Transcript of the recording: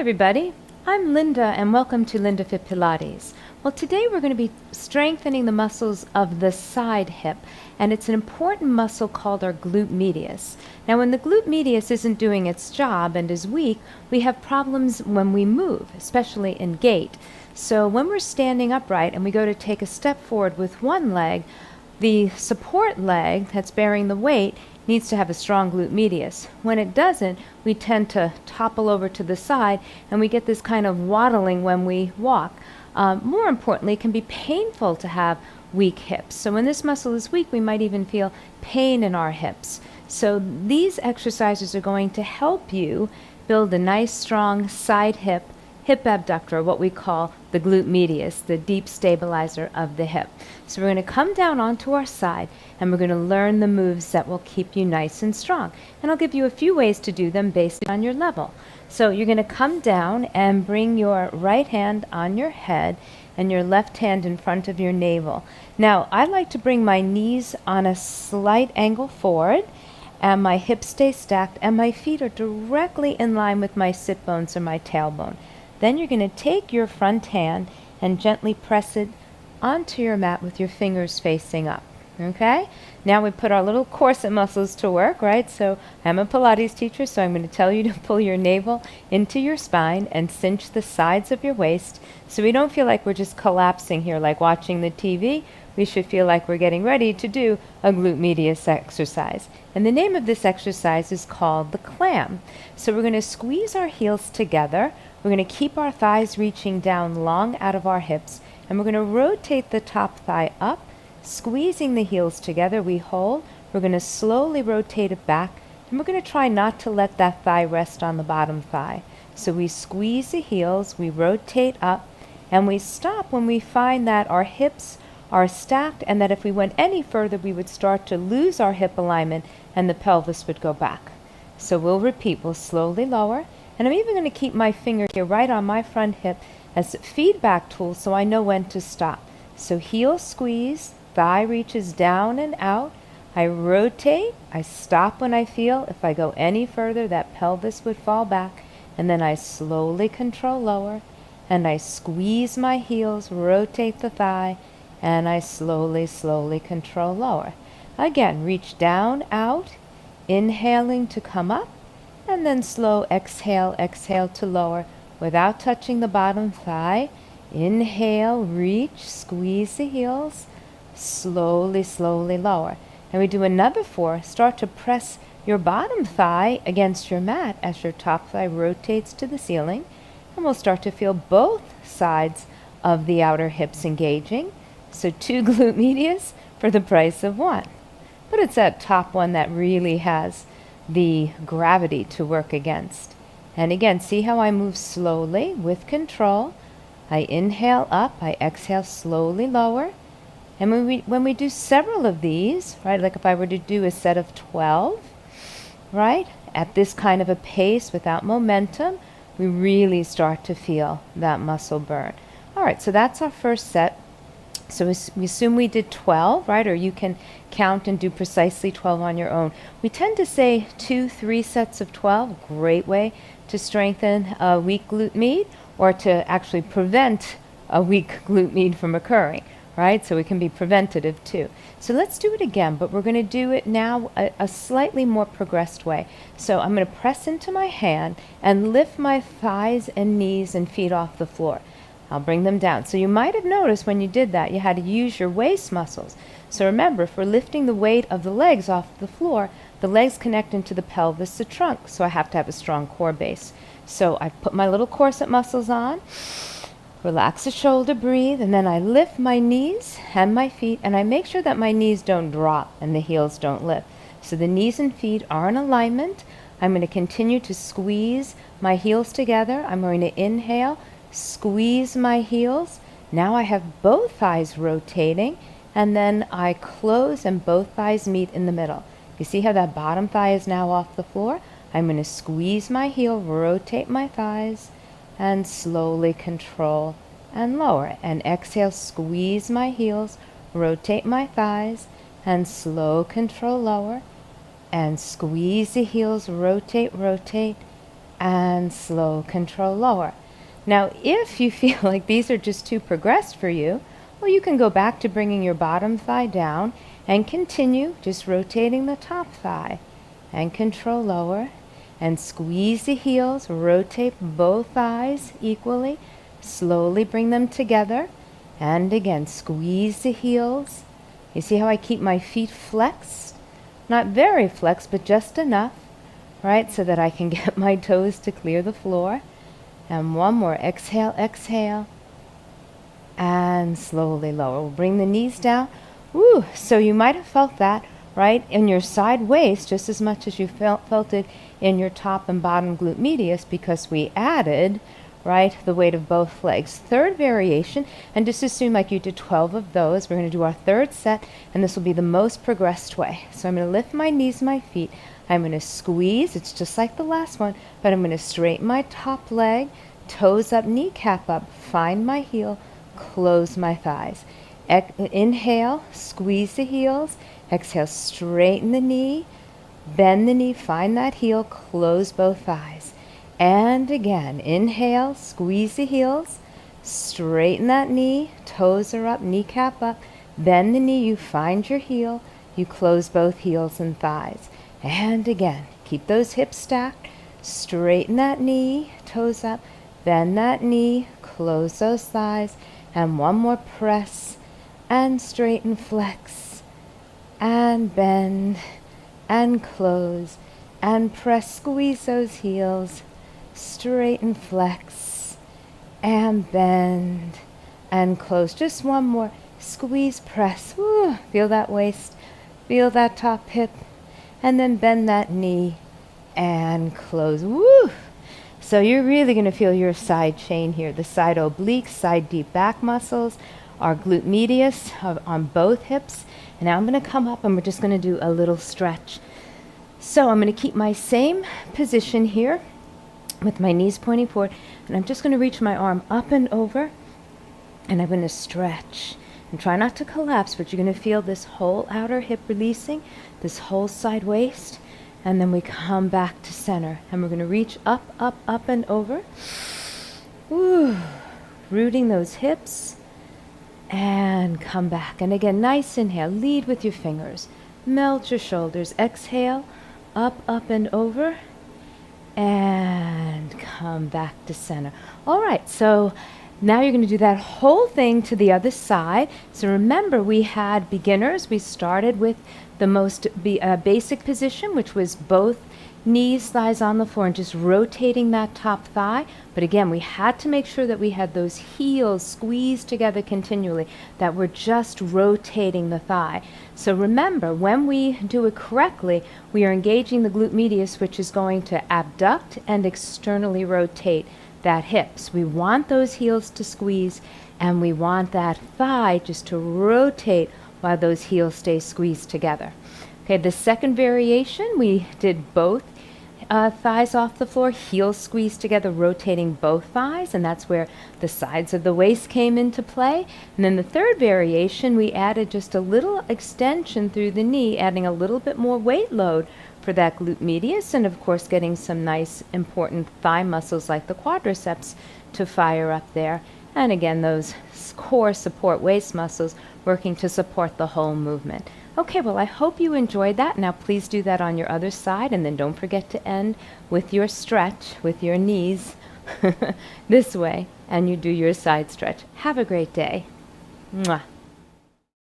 everybody, I'm Linda and welcome to LindaFit Pilates. Well, today we're going to be strengthening the muscles of the side hip, and it's an important muscle called our glute medius. Now when the glute medius isn't doing its job and is weak, we have problems when we move, especially in gait. So when we're standing upright and we go to take a step forward with one leg, the support leg that's bearing the weight needs to have a strong glute medius. When it doesn't, we tend to topple over to the side and we get this kind of waddling when we walk. More importantly, it can be painful to have weak hips. So when this muscle is weak, we might even feel pain in our hips. So these exercises are going to help you build a nice strong side hip abductor, what we call the glute medius, the deep stabilizer of the hip. So we're going to come down onto our side and we're going to learn the moves that will keep you nice and strong. And I'll give you a few ways to do them based on your level. So you're going to come down and bring your right hand on your head and your left hand in front of your navel. Now, I like to bring my knees on a slight angle forward and my hips stay stacked and my feet are directly in line with my sit bones or my tailbone. Then you're going to take your front hand and gently press it onto your mat with your fingers facing up. Okay? Now we put our little corset muscles to work, right? So I'm a Pilates teacher, so I'm going to tell you to pull your navel into your spine and cinch the sides of your waist so we don't feel like we're just collapsing here like watching the TV. We should feel like we're getting ready to do a glute medius exercise. And the name of this exercise is called the Clam. So we're going to squeeze our heels together. We're going to keep our thighs reaching down long out of our hips, and we're going to rotate the top thigh up, squeezing the heels together. We hold. We're going to slowly rotate it back, and we're going to try not to let that thigh rest on the bottom thigh. So we squeeze the heels, we rotate up, and we stop when we find that our hips are stacked and that if we went any further, we would start to lose our hip alignment and the pelvis would go back. So we'll repeat. We'll slowly lower. And I'm even going to keep my finger here right on my front hip as a feedback tool so I know when to stop. So heel squeeze, thigh reaches down and out. I rotate, I stop when I feel. If I go any further, that pelvis would fall back. And then I slowly control lower. And I squeeze my heels, rotate the thigh, and I slowly, slowly control lower. Again, reach down, out, inhaling to come up. And then slow exhale, exhale to lower without touching the bottom thigh. Inhale, reach, squeeze the heels, slowly, slowly lower. And we do another 4. Start to press your bottom thigh against your mat as your top thigh rotates to the ceiling. And we'll start to feel both sides of the outer hips engaging. So 2 glute medius for the price of 1. But it's that top one that really has the gravity to work against. And again, see how I move slowly with control. I inhale up, I exhale slowly lower. And when we do several of these, right, like if I were to do a set of 12, right, at this kind of a pace without momentum, we really start to feel that muscle burn. All right, so that's our first set. So we assume we did 12, right? Or you can count and do precisely 12 on your own. We tend to say 2-3 sets of 12, great way to strengthen a weak glute med or to actually prevent a weak glute med from occurring, right? So it can be preventative too. So let's do it again, but we're going to do it now a slightly more progressed way. So I'm going to press into my hand and lift my thighs and knees and feet off the floor. I'll bring them down. So you might have noticed when you did that, you had to use your waist muscles. So remember, if we're lifting the weight of the legs off the floor, the legs connect into the pelvis, the trunk. So I have to have a strong core base. So I put my little corset muscles on, relax the shoulder, breathe, and then I lift my knees and my feet, and I make sure that my knees don't drop and the heels don't lift. So the knees and feet are in alignment. I'm going to continue to squeeze my heels together. I'm going to inhale, squeeze my heels. Now I have both thighs rotating, and then I close and both thighs meet in the middle. You see how that bottom thigh is now off the floor? I'm going to squeeze my heel, rotate my thighs, and slowly control and lower. And exhale, squeeze my heels, rotate my thighs, and slow control lower. And squeeze the heels, rotate, rotate, and slow control lower. Now, if you feel like these are just too progressed for you, well, you can go back to bringing your bottom thigh down and continue just rotating the top thigh and control lower and squeeze the heels, rotate both thighs equally, slowly bring them together, and again, squeeze the heels. You see how I keep my feet flexed? Not very flexed, but just enough, right, so that I can get my toes to clear the floor. And one more, exhale, exhale, and slowly lower. We'll bring the knees down. Woo! So you might have felt that, right, in your side waist just as much as you felt it in your top and bottom glute medius, because we added, right, the weight of both legs. Third variation, and just assume like you did 12 of those. We're going to do our third set, and this will be the most progressed way. So I'm going to lift my knees, my feet. I'm going to squeeze. It's just like the last one, but I'm going to straighten my top leg, toes up, kneecap up, find my heel, close my thighs. Inhale, squeeze the heels. Exhale, straighten the knee, bend the knee, find that heel, close both thighs. And again, inhale, squeeze the heels, straighten that knee, toes are up, kneecap up, bend the knee, you find your heel, you close both heels and thighs. And again, keep those hips stacked, straighten that knee, toes up, bend that knee, close those thighs, and one more press, and straighten, flex, and bend, and close, and press, squeeze those heels, straighten, flex, and bend, and close. Just one more, squeeze, press, woo, feel that waist, feel that top hip, and then bend that knee, and close, woo. So you're really going to feel your side chain here, the side obliques, side deep back muscles, our glute medius on both hips. And now I'm going to come up and we're just going to do a little stretch. So I'm going to keep my same position here with my knees pointing forward, and I'm just going to reach my arm up and over, and I'm going to stretch. And try not to collapse, but you're going to feel this whole outer hip releasing, this whole side waist, and then we come back to center. And we're going to reach up, up, up and over. Woo. Rooting those hips, and come back. And again, nice inhale, lead with your fingers. Melt your shoulders. Exhale, up, up and over, and come back to center. All right, so now you're going to do that whole thing to the other side. So remember, we had beginners. We started with the most basic position, which was both knees, thighs on the floor, and just rotating that top thigh. But again, we had to make sure that we had those heels squeezed together continually, that we're just rotating the thigh. So remember, when we do it correctly, we are engaging the glute medius, which is going to abduct and externally rotate that hips. We want those heels to squeeze, and we want that thigh just to rotate while those heels stay squeezed together. Okay, the second variation, we did both thighs off the floor, heels squeezed together, rotating both thighs, and that's where the sides of the waist came into play. And then the third variation, we added just a little extension through the knee, adding a little bit more weight load for that glute medius, and of course getting some nice important thigh muscles like the quadriceps to fire up there. And again, those core support waist muscles working to support the whole movement. Okay, well, I hope you enjoyed that. Now please do that on your other side, and then don't forget to end with your stretch with your knees this way, and you do your side stretch. Have a great day. Mwah.